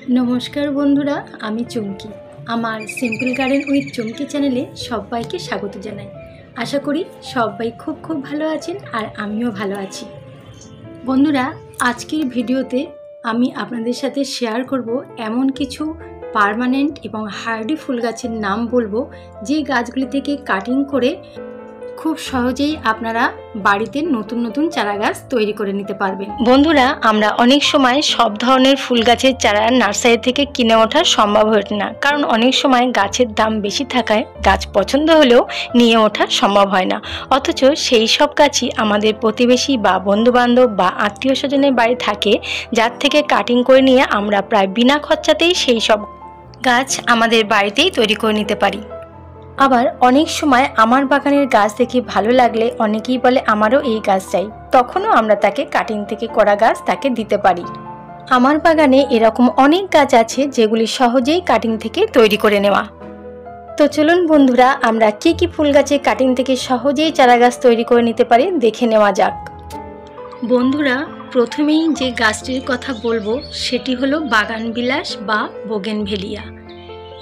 नमस्कार बंधुरा आमी चुमकी आमार सिम्पल गार्डन उइथ चुमकी चैनेले सबाइके स्वागत जानाई। आशा करी सबाई खूब खूब भालो आछेन आर आमिओ भालो आछि। बंधुरा आजकेर भिडियोते आमी आपनादेर साथे शेयार करब एमन किछु पार्मानेंट एबं हार्डी फुल गाछेर नाम बोलबो जे गाछगुली थेके काटिंग करे खूब सहजेई आपनारा बाड़ीते नतून नतून चारा गाछ तैरी करे निते पारबेन। बंधुरा आमरा अनेक समय सब धरनेर फुल गाछेर चारा नार्सारि थेके किने ओठा सम्भव हय ना, कारण अनेक समय गाछेर दाम बेशी थाकाय गाछ पछंद हलेও निये ओठा सम्भव हय ना। अथच सेई सब गाछई आमादेर प्रतिबेशी बा बंधु बान्धव बा आत्मीय स्वजनेर बाड़ी थाके, जार थेके काटिंग करे निये आमरा प्राय बिना खरचातेई सेई सब गाछ आमादेर बाड़ीतेई तैरी करे निते पारी। आबार अनेक समय आमार बागानेर गाछ देखे भालो लागले अनेकेई बोले आमारो एई गाछ चाই, तखनो आमरा ताके काटिंग थेके करा गाछ ताके दिते पारी। आमार बागाने एरकम अनेक गाछ आछे जेगुली सहजेई काटिंग थेके तैरी करे नेওয়া। तो चलुन बंधुरा आमरा की फुल गाछेर काटिंग थेके सहजेई चारा गाछ तैरी करे निते पारी देखे नेওয়া যাক। बंधुरा प्रथमेई जे गाछटिर कथा बोलबो सेटी हलो बागान বিলাস বা बोगेनभेलिया।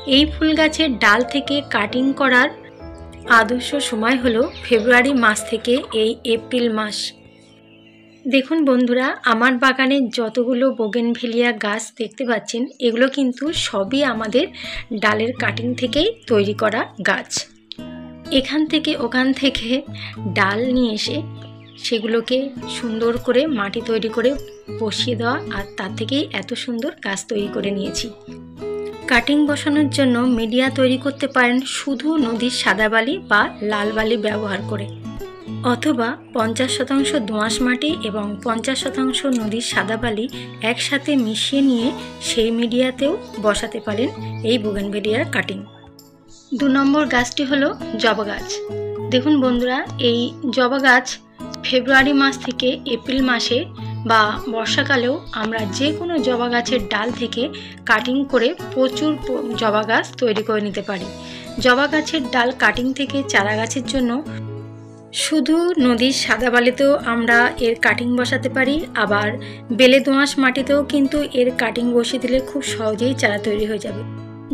এই ফুল গাছের ডাল থেকে কাটিং করার আদর্শ সময় হলো ফেব্রুয়ারি মাস থেকে এই এপ্রিল মাস। দেখুন বন্ধুরা, আমার বাগানে যতগুলো বোগেনভেলিয়া গাছ দেখতে পাচ্ছেন এগুলো কিন্তু সবই আমাদের ডালের কাটিং থেকেই তৈরি করা গাছ। এখান থেকে ওখান থেকে ডাল নিয়ে এসে সেগুলোকে সুন্দর করে মাটি তৈরি করে বসিয়ে দেওয়া, আর তার থেকেই এত সুন্দর গাছ তৈরি করে নিয়েছি। কাটিং বসানোর জন্য মিডিয়া তৈরি করতে পারেন শুধু নদীর সাদা বালি বা লাল বালি ব্যবহার করে, অথবা 50% দোআঁশ মাটি এবং 50% নদীর সাদা বালি একসাথে মিশিয়ে নিয়ে সেই মিডিয়াতেও বসাতে পারেন এই বোগেনভেলিয়ার কাটিং। 2 নম্বর গাছটি হলো জবা গাছ। দেখুন বন্ধুরা, এই জবা গাছ ফেব্রুয়ারি মাস থেকে এপ্রিল মাসে বা বর্ষাকালেও আমরা যে কোনো জবা গাছের ডাল থেকে কাটিং করে প্রচুর জবা গাছ তৈরি করে নিতে পারি। জবা গাছের ডাল কাটিং থেকে চারা গাছের জন্য শুধু নদীর সাদা বালিতেও আমরা এর কাটিং বসাতে পারি, আবার বেলে দোআঁশ মাটিতেও কিন্তু এর কাটিং বসিয়ে দিলে খুব সহজেই চারা তৈরি হয়ে যাবে।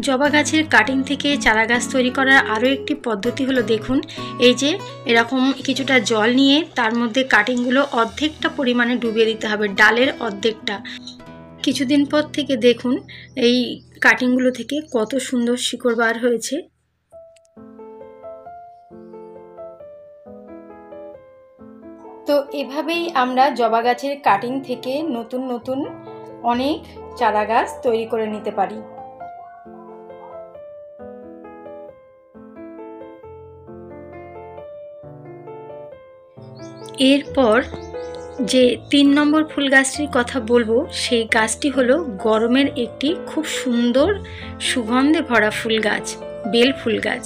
জবা গাছের কাটিং থেকে চারা গাছ তৈরি করার আরও একটি পদ্ধতি হলো, দেখুন এই যে এরকম কিছুটা জল নিয়ে তার মধ্যে কাটিংগুলো অর্ধেকটা পরিমাণে ডুবিয়ে দিতে হবে, ডালের অর্ধেকটা। কিছুদিন পর থেকে দেখুন এই কাটিংগুলো থেকে কত সুন্দর শিকড় বার হয়েছে। তো এভাবেই আমরা জবা গাছের কাটিং থেকে নতুন নতুন অনেক চারা গাছ তৈরি করে নিতে পারি। এরপর যে 3 নম্বর ফুল গাছটির কথা বলবো সেই গাছটি হলো গরমের একটি খুব সুন্দর সুগন্ধে ভরা ফুল গাছ, বেল ফুল গাছ।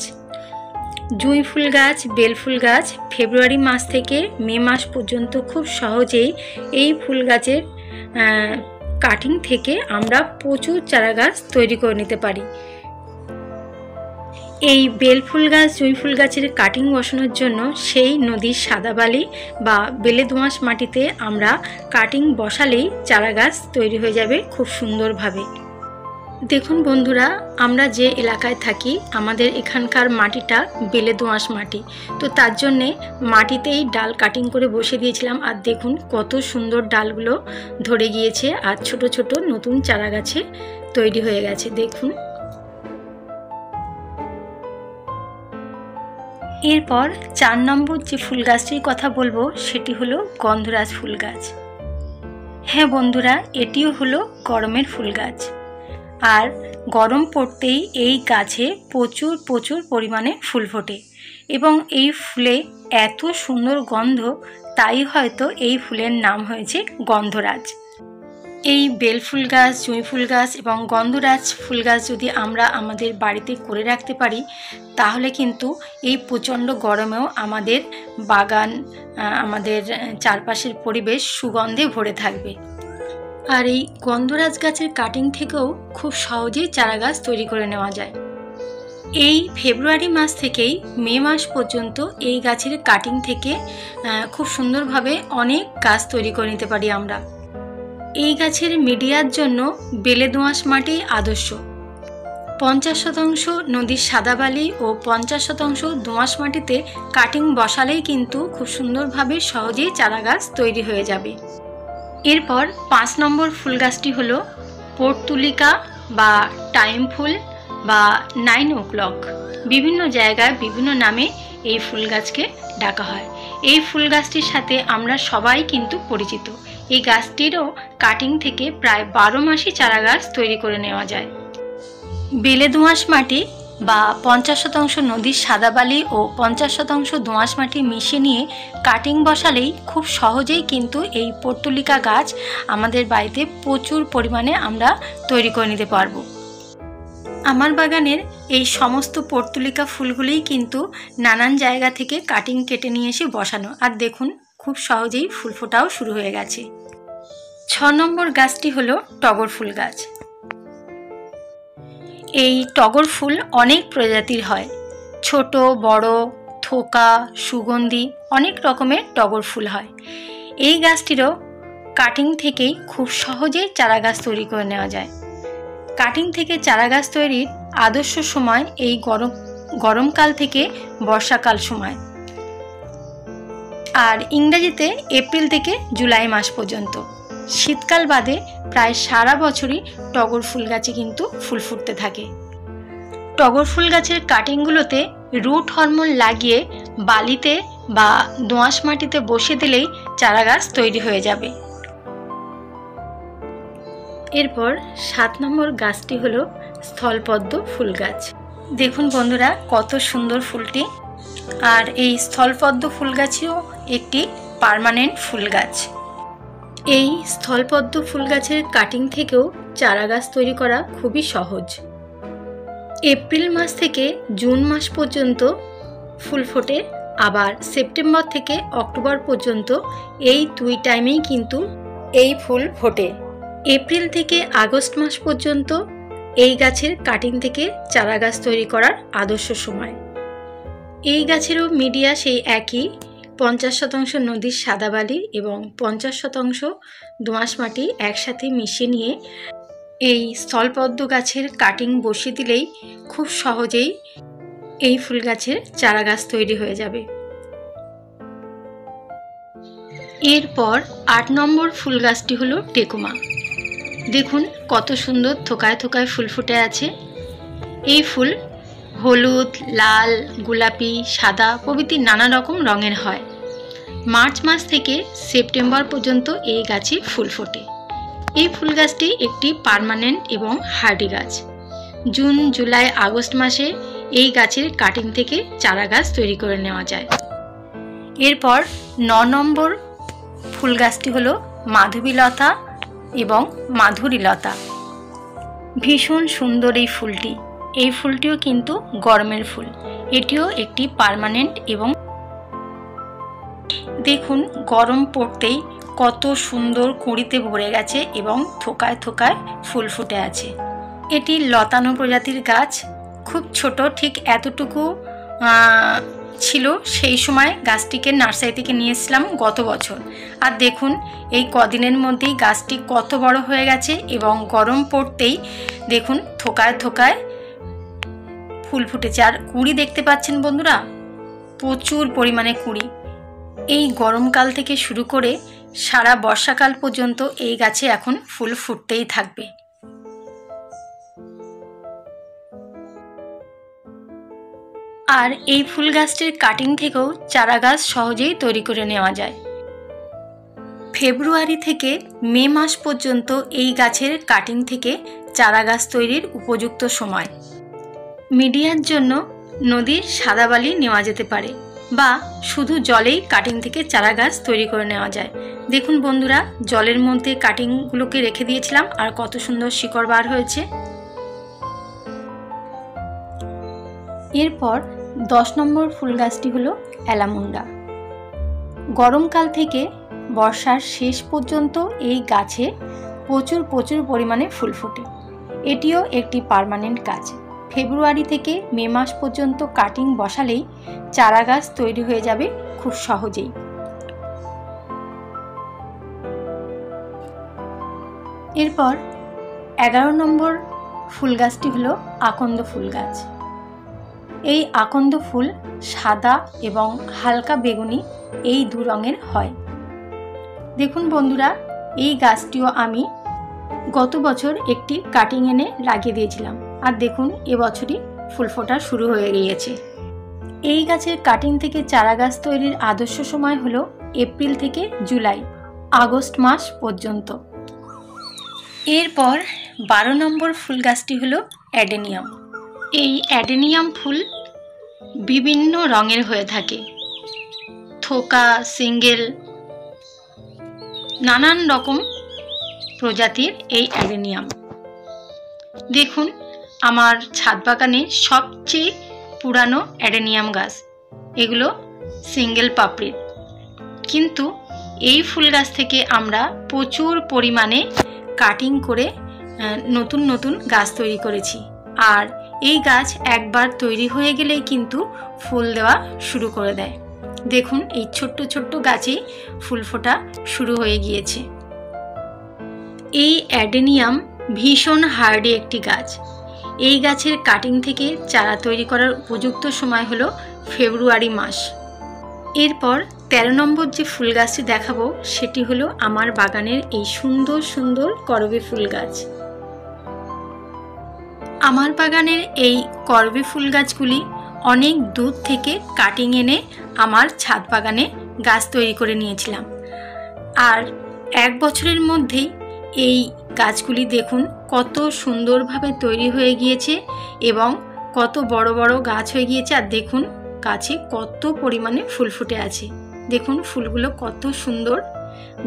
জুঁই ফুল গাছ, বেল ফুল গাছ ফেব্রুয়ারি মাস থেকে মে মাস পর্যন্ত খুব সহজেই এই ফুল গাছের কাটিং থেকে আমরা প্রচুর চারা গাছ তৈরি করে নিতে পারি। এই বেল ফুল গাছ, জুঁই ফুল গাছের কাটিং বসানোর জন্য সেই নদীর সাদা বালি বা বেলে দোআঁশ মাটিতে আমরা কাটিং বসালেই চারা গাছ তৈরি হয়ে যাবে খুব সুন্দরভাবে। দেখুন বন্ধুরা, আমরা যে এলাকায় থাকি আমাদের এখানকার মাটিটা বেলে দোআঁশ মাটি, তো তার জন্যে মাটিতেই ডাল কাটিং করে বসিয়ে দিয়েছিলাম, আর দেখুন কত সুন্দর ডালগুলো ধরে গিয়েছে আর ছোট ছোট নতুন চারা গাছে তৈরি হয়ে গেছে। দেখুন এরপর 4 নম্বর যে ফুল গাছটির কথা বলবো সেটি হলো গন্ধরাজ ফুল গাছ। হ্যাঁ বন্ধুরা, এটিও হলো গরমের ফুল গাছ, আর গরম পড়তেই এই গাছে প্রচুর প্রচুর পরিমাণে ফুল ফোটে এবং এই ফুলে এত সুন্দর গন্ধ, তাই হয়তো এই ফুলের নাম হয়েছে গন্ধরাজ। এই বেল ফুল গাছ, জুঁই ফুল গাছ এবং গন্ধরাজ ফুল গাছ যদি আমরা আমাদের বাড়িতে করে রাখতে পারি তাহলে কিন্তু এই প্রচণ্ড গরমেও আমাদের বাগান, আমাদের চারপাশের পরিবেশ সুগন্ধে ভরে থাকবে। আর এই গন্ধরাজ গাছের কাটিং থেকেও খুব সহজেই চারা গাছ তৈরি করে নেওয়া যায়। এই ফেব্রুয়ারি মাস থেকেই মে মাস পর্যন্ত এই গাছের কাটিং থেকে খুব সুন্দরভাবে অনেক গাছ তৈরি করে নিতে পারি আমরা। এই গাছের মিডিয়ার জন্য বেলে দোআঁশ মাটি আদর্শ। 50% নদীর সাদা বালি ও 50% দোআঁশ মাটিতে কাটিং বসালেই কিন্তু খুব সুন্দরভাবে সহজেই চারা গাছ তৈরি হয়ে যাবে। এরপর 5 নম্বর ফুল গাছটি হলো পর্তুলিকা বা টাইম ফুল বা 9 o'clock। বিভিন্ন জায়গায় বিভিন্ন নামে এই ফুল গাছকে ডাকা হয়। এই ফুল গাছটির সাথে আমরা সবাই কিন্তু পরিচিত। এই গাছটিরও কাটিং থেকে প্রায় 12 মাসই চারা গাছ তৈরি করে নেওয়া যায়। বেলে দোআঁশ মাটি বা 50% নদীর সাদা বালি ও 50% দোআঁশ মাটি মিশিয়ে নিয়ে কাটিং বসালেই খুব সহজেই কিন্তু এই পর্তুলিকা গাছ আমাদের বাড়িতে প্রচুর পরিমাণে আমরা তৈরি করে নিতে পারবো। আমার বাগানের এই সমস্ত পর্তুলিকা ফুলগুলিই কিন্তু নানান জায়গা থেকে কাটিং কেটে নিয়ে এসে বসানো, আর দেখুন খুব সহজেই ফুল ফোটাও শুরু হয়ে গেছে। 6 নম্বর গাছটি হলো টগর ফুল গাছ। এই টগর ফুল অনেক প্রজাতির হয়, ছোট বড়, থোকা, সুগন্ধি, অনেক রকমের টগর ফুল হয়। এই গাছটিরও কাটিং থেকেই খুব সহজেই চারা গাছ তৈরি করে নেওয়া যায়। কাটিং থেকে চারা গাছ তৈরির আদর্শ সময় এই গরমকাল থেকে বর্ষাকাল সময়, আর ইংরেজিতে এপ্রিল থেকে জুলাই মাস পর্যন্ত। শীতকাল বাদে প্রায় সারা বছরই টগর ফুল গাছে কিন্তু ফুল ফুটতে থাকে। টগর ফুল গাছের কাটিংগুলোতে রুট হরমোন লাগিয়ে বালিতে বা দোআঁশ মাটিতে বসিয়ে দিলেই চারা গাছ তৈরি হয়ে যাবে। এরপর 7 নম্বর গাছটি হলো স্থলপদ্ম ফুল গাছ। দেখুন বন্ধুরা কত সুন্দর ফুলটি, আর এই স্থলপদ্ম ফুল গাছও একটি পার্মানেন্ট ফুল গাছ। এই স্থলপদ্ম ফুল গাছের কাটিং থেকেও চারা গাছ তৈরি করা খুবই সহজ। এপ্রিল মাস থেকে জুন মাস পর্যন্ত ফুল ফোটে, আবার সেপ্টেম্বর থেকে অক্টোবর পর্যন্ত এই 2 টাইমেই কিন্তু এই ফুল ফোটে। এপ্রিল থেকে আগস্ট মাস পর্যন্ত এই গাছের কাটিং থেকে চারা গাছ তৈরি করার আদর্শ সময়। এই গাছেরও মিডিয়া সেই একই, 50% নদীর সাদা বালি এবং 50% দোআঁশ মাটি একসাথে মিশিয়ে নিয়ে এই স্থলপদ্ম গাছের কাটিং বসিয়ে দিলেই খুব সহজেই এই ফুল গাছের চারা গাছ তৈরি হয়ে যাবে। এরপর 8 নম্বর ফুল গাছটি হলো টেকুমা। দেখুন কত সুন্দর থোকায় থোকায় ফুল ফুটে আছে। এই ফুল হলুদ, লাল, গোলাপি, সাদা প্রভৃতি নানা রকম রঙের হয়। মার্চ মাস থেকে সেপ্টেম্বর পর্যন্ত এই গাছে ফুল ফোটে। এই ফুল গাছটি একটি পার্মানেন্ট এবং হার্ডি গাছ। জুন, জুলাই, আগস্ট মাসে এই গাছের কাটিং থেকে চারা গাছ তৈরি করে নেওয়া যায়। এরপর 9 নম্বর ফুল গাছটি হলো মাধবীলতা এবং মাধুরীলতা। ভীষণ সুন্দর এই ফুলটি। এই ফুলটিও কিন্তু গরমের ফুল, এটিও একটি পার্মানেন্ট এবং দেখুন গরম পড়তেই কত সুন্দর কুঁড়িতে ভরে গেছে এবং থোকায় থোকায় ফুল ফুটে আছে। এটি লতানো প্রজাতির গাছ, খুব ছোট, ঠিক এতটুকু ছিল সেই সময় গাছটিকে নার্সারি থেকে নিয়েছিলাম গত বছর। আর দেখুন এই কদিনের মধ্যেই গাছটি কত বড় হয়ে গেছে এবং গরম পড়তেই দেখুন থোকায় থোকায় ফুল ফুটেছে। আর কুঁড়ি দেখতে পাচ্ছেন বন্ধুরা, প্রচুর পরিমাণে কুঁড়ি। এই গরমকাল থেকে শুরু করে সারা বর্ষাকাল পর্যন্ত এই গাছে এখন ফুল ফুটতেই থাকবে। আর এই ফুল গাছটির কাটিং থেকেও চারা গাছ সহজেই তৈরি করে নেওয়া যায়। ফেব্রুয়ারি থেকে মে মাস পর্যন্ত এই গাছের কাটিং থেকে চারা গাছ তৈরির উপযুক্ত সময়। মিডিয়ার জন্য নদীর সাদা বালি নেওয়া যেতে পারে বা শুধু জলেই কাটিং থেকে চারা গাছ তৈরি করে নেওয়া যায়। দেখুন বন্ধুরা জলের মধ্যে কাটিংগুলোকে রেখে দিয়েছিলাম আর কত সুন্দর শিকড় বার হয়েছে। এরপর 10 নম্বর ফুল গাছটি হলো অ্যালামুন্ডা। গরমকাল থেকে বর্ষার শেষ পর্যন্ত এই গাছে প্রচুর পরিমাণে ফুল ফোটে। এটিও একটি পার্মানেন্ট গাছ। ফেব্রুয়ারি থেকে মে মাস পর্যন্ত কাটিং বসালেই চারা গাছ তৈরি হয়ে যাবে খুব সহজেই। এরপর 11 নম্বর ফুল গাছটি হলো আকন্দ ফুল গাছ। এই আকন্দ ফুল সাদা এবং হালকা বেগুনি এই দু রঙের হয়। দেখুন বন্ধুরা, এই গাছটিও আমি গত বছর একটি কাটিং এনে লাগিয়ে দিয়েছিলাম, আর দেখুন এবছরই ফুল ফোটা শুরু হয়ে গিয়েছে। এই গাছের কাটিং থেকে চারা গাছ তৈরির আদর্শ সময় হলো এপ্রিল থেকে জুলাই, আগস্ট মাস পর্যন্ত। এরপর 12 নম্বর ফুল গাছটি হলো অ্যাডেনিয়াম। এই অ্যাডেনিয়াম ফুল বিভিন্ন রঙের হয়ে থাকে, থোকা, সিঙ্গেল, নানান রকম প্রজাতির এই অ্যাডেনিয়াম। দেখুন আমার ছাদ বাগানে সবচেয়ে পুরানো অ্যাডেনিয়াম গাছ, এগুলো সিঙ্গেল পাপড়ির। কিন্তু এই ফুল গাছ থেকে আমরা প্রচুর পরিমাণে কাটিং করে নতুন নতুন গাছ তৈরি করেছি, আর এই গাছ একবার তৈরি হয়ে গেলেই কিন্তু ফুল দেওয়া শুরু করে দেয়। দেখুন এই ছোট্ট ছোট্ট গাছেই ফুল ফোটা শুরু হয়ে গিয়েছে। এই অ্যাডেনিয়াম ভীষণ হার্ডি একটি গাছ। এই গাছের কাটিং থেকে চারা তৈরি করার উপযুক্ত সময় হলো ফেব্রুয়ারি মাস। এরপর 13 নম্বর যে ফুল গাছটি দেখাবো সেটি হলো আমার বাগানের এই সুন্দর সুন্দর করবী ফুল গাছ। আমার বাগানের এই করবী ফুল গাছগুলি অনেক দূর থেকে কাটিং এনে আমার ছাদ বাগানে গাছ তৈরি করে নিয়েছিলাম, আর 1 বছরের মধ্যেই এই গাছগুলি দেখুন কত সুন্দরভাবে তৈরি হয়ে গিয়েছে এবং কত বড় বড় গাছ হয়ে গিয়েছে। আর দেখুন গাছে কত পরিমাণে ফুল ফুটে আছে, দেখুন ফুলগুলো কত সুন্দর।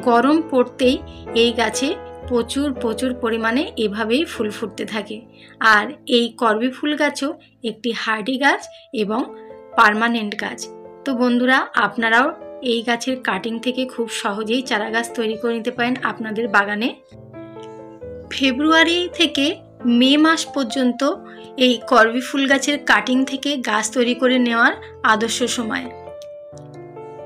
গরম পড়তেই এই গাছে প্রচুর প্রচুর পরিমাণে এভাবেই ফুল ফুটতে থাকে। আর এই করবী ফুল গাছও একটি হার্ডি গাছ এবং পার্মানেন্ট গাছ। তো বন্ধুরা, আপনারাও এই গাছের কাটিং থেকে খুব সহজেই চারা গাছ তৈরি করে নিতে পারেন আপনাদের বাগানে। ফেব্রুয়ারি থেকে মে মাস পর্যন্ত এই করবী ফুল গাছের কাটিং থেকে গাছ তৈরি করে নেওয়ার আদর্শ সময়।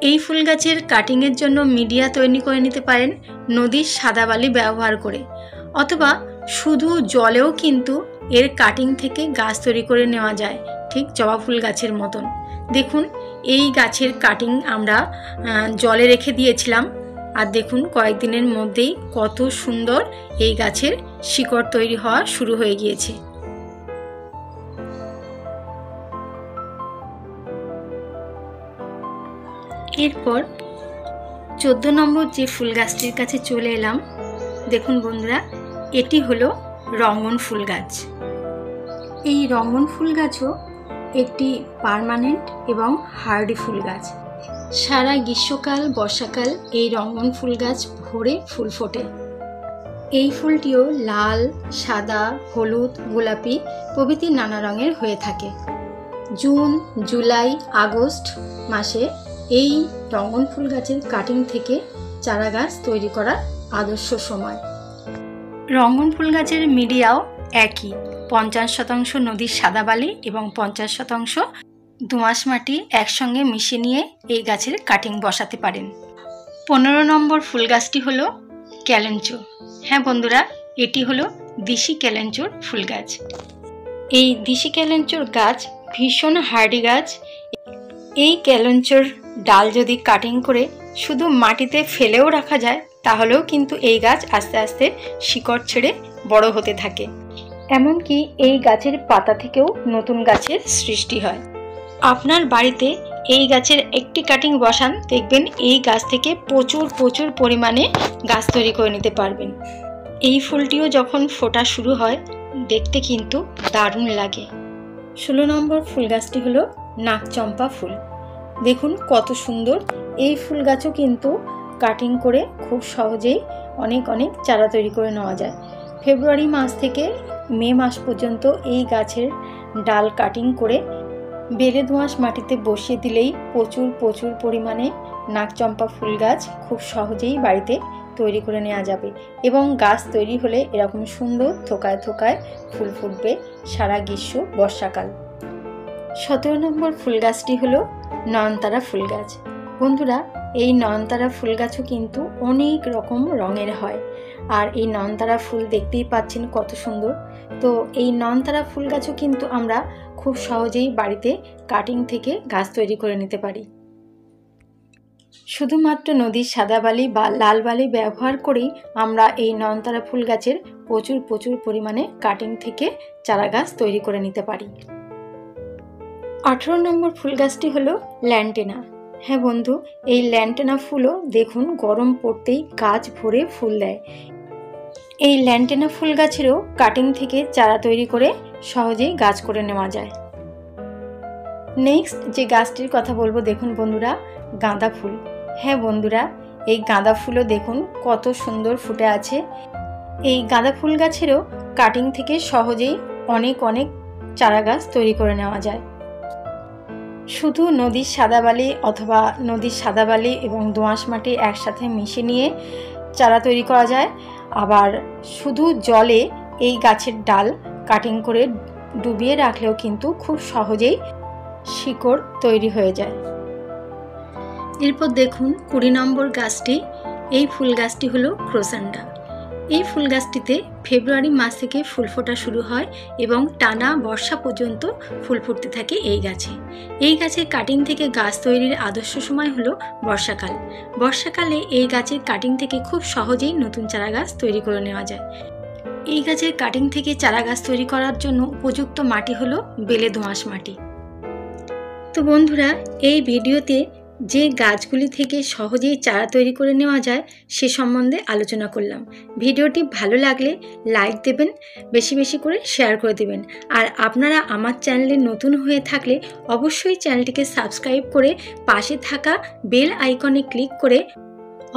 এই ফুল গাছের কাটিংয়ের জন্য মিডিয়া তৈরি করে নিতে পারেন নদীর সাদা বালি ব্যবহার করে, অথবা শুধু জলেও কিন্তু এর কাটিং থেকে গাছ তৈরি করে নেওয়া যায়, ঠিক জবা ফুল গাছের মতন। দেখুন এই গাছের কাটিং আমরা জলে রেখে দিয়েছিলাম, আর দেখুন কয়েকদিনের মধ্যেই কত সুন্দর এই গাছের শিকড় তৈরি হওয়া শুরু হয়ে গিয়েছে। এরপর 14 নম্বর যে ফুল গাছটির কাছে চলে এলাম। দেখুন বন্ধুরা, এটি হলো রঙ্গন ফুল গাছ। এই রঙ্গন ফুল গাছও একটি পার্মানেন্ট এবং হার্ডি ফুল গাছ। সারা গ্রীষ্মকাল বর্ষাকাল এই রঙ্গন ফুল গাছ ভরে ফুল ফোটে। এই ফুলটিও লাল, সাদা, হলুদ, গোলাপি প্রভৃতি নানা রঙের হয়ে থাকে। জুন, জুলাই, আগস্ট মাসে এই রঙ্গন ফুল গাছের কাটিং থেকে চারা গাছ তৈরি করার আদর্শ সময়। রঙ্গন ফুল গাছের মিডিয়াও একই, 50% নদীর সাদা বালি এবং 50% দোআঁশ মাটি একসঙ্গে মিশিয়ে নিয়ে এই গাছের কাটিং বসাতে পারেন। 15 নম্বর ফুল গাছটি হলো ক্যালেঞ্চো। হ্যাঁ বন্ধুরা, এটি হলো দেশি ক্যালেঞ্চোর ফুল গাছ। এই দেশি ক্যালেঞ্চোর গাছ ভীষণ হার্ডি গাছ। এই ক্যালেঞ্চোর ডাল যদি কাটিং করে শুধু মাটিতে ফেলেও রাখা যায়, তাহলেও কিন্তু এই গাছ আস্তে আস্তে শিকড় ছেড়ে বড় হতে থাকে। এমনকি এই গাছের পাতা থেকেও নতুন গাছের সৃষ্টি হয়। আপনার বাড়িতে এই গাছের একটি কাটিং বসান, দেখবেন এই গাছ থেকে প্রচুর প্রচুর পরিমাণে গাছ তৈরি করে নিতে পারবেন। এই ফুলটিও যখন ফোটা শুরু হয় দেখতে কিন্তু দারুণ লাগে। 16 নম্বর ফুল গাছটি হলো নাকচম্পা ফুল। দেখুন কত সুন্দর। এই ফুল গাছও কিন্তু কাটিং করে খুব সহজেই অনেক অনেক চারা তৈরি করে নেওয়া যায়। ফেব্রুয়ারি মাস থেকে মে মাস পর্যন্ত এই গাছের ডাল কাটিং করে বেলে দোআঁশ মাটিতে বসিয়ে দিলেই প্রচুর প্রচুর পরিমাণে নাকচম্পা ফুল গাছ খুব সহজেই বাড়িতে তৈরি করে নেওয়া যাবে, এবং গাছ তৈরি হলে এরকম সুন্দর থোকায় থোকায় ফুল ফুটবে সারা গ্রীষ্ম বর্ষাকাল। 17 নম্বর ফুল গাছটি হলো নয়নতারা ফুল গাছ। বন্ধুরা, এই নয়নতারা ফুল গাছও কিন্তু অনেক রকম রঙের হয়। আর এই নয়নতারা ফুল দেখতেই পাচ্ছেন কত সুন্দর। তো এই নয়নতারা ফুল গাছও কিন্তু আমরা খুব সহজেই বাড়িতে কাটিং থেকে গাছ তৈরি করে নিতে পারি। শুধুমাত্র নদীর সাদা বালি বা লাল বালি ব্যবহার করেই আমরা এই নয়নতারা ফুল গাছের প্রচুর পরিমাণে কাটিং থেকে চারা গাছ তৈরি করে নিতে পারি। 18 নম্বর ফুল গাছটি হলো ল্যান্টেনা। হ্যাঁ বন্ধু, এই ল্যান্টেনা ফুলও দেখুন গরম পড়তেই গাছ ভরে ফুল দেয়। এই ল্যান্টেনা ফুল গাছেরও কাটিং থেকে চারা তৈরি করে সহজেই গাছ করে নেওয়া যায়। নেক্সট যে গাছটির কথা বলবো দেখুন বন্ধুরা, গাঁদা ফুল। হ্যাঁ বন্ধুরা, এই গাঁদা ফুলও দেখুন কত সুন্দর ফুটে আছে। এই গাঁদা ফুল গাছেরও কাটিং থেকে সহজেই অনেক চারা গাছ তৈরি করে নেওয়া যায়। শুধু নদীর সাদা বালি অথবা নদীর সাদা বালি এবং দোআঁশ মাটি একসাথে মিশিয়ে নিয়ে চারা তৈরি করা যায়। আবার শুধু জলে এই গাছের ডাল কাটিং করে ডুবিয়ে রাখলেও কিন্তু খুব সহজেই শিকড় তৈরি হয়ে যায়। এরপর দেখুন 20 নম্বর গাছটি। এই ফুল গাছটি হলো ক্রোসান্ডা। এই ফুল গাছটিতে ফেব্রুয়ারি মাস থেকে ফুল ফোটা শুরু হয় এবং টানা বর্ষা পর্যন্ত ফুল ফুটতে থাকে এই গাছে। এই গাছের কাটিং থেকে গাছ তৈরির আদর্শ সময় হলো বর্ষাকাল। বর্ষাকালে এই গাছের কাটিং থেকে খুব সহজেই নতুন চারা গাছ তৈরি করে নেওয়া যায়। এই গাছের কাটিং থেকে চারা গাছ তৈরি করার জন্য উপযুক্ত মাটি হলো বেলে দোআঁশ মাটি। তো বন্ধুরা, এই ভিডিওতে যে গাছগুলি থেকে সহজেই চারা তৈরি করে নেওয়া যায় সে সম্বন্ধে আলোচনা করলাম। ভিডিওটি ভালো লাগলে লাইক দেবেন, বেশি করে শেয়ার করে দেবেন। আর আপনারা আমার চ্যানেলে নতুন হয়ে থাকলে অবশ্যই চ্যানেলটিকে সাবস্ক্রাইব করে পাশে থাকা বেল আইকনে ক্লিক করে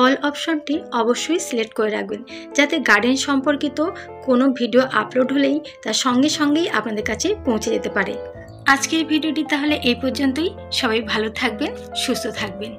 অল অপশনটি অবশ্যই সিলেক্ট করে রাখবেন, যাতে গার্ডেন সম্পর্কিত কোনো ভিডিও আপলোড হলেই তার সঙ্গেই আপনাদের কাছে পৌঁছে যেতে পারে। আজকের ভিডিওটি তাহলে এই পর্যন্তই। সবাই ভালো থাকবেন, সুস্থ থাকবেন।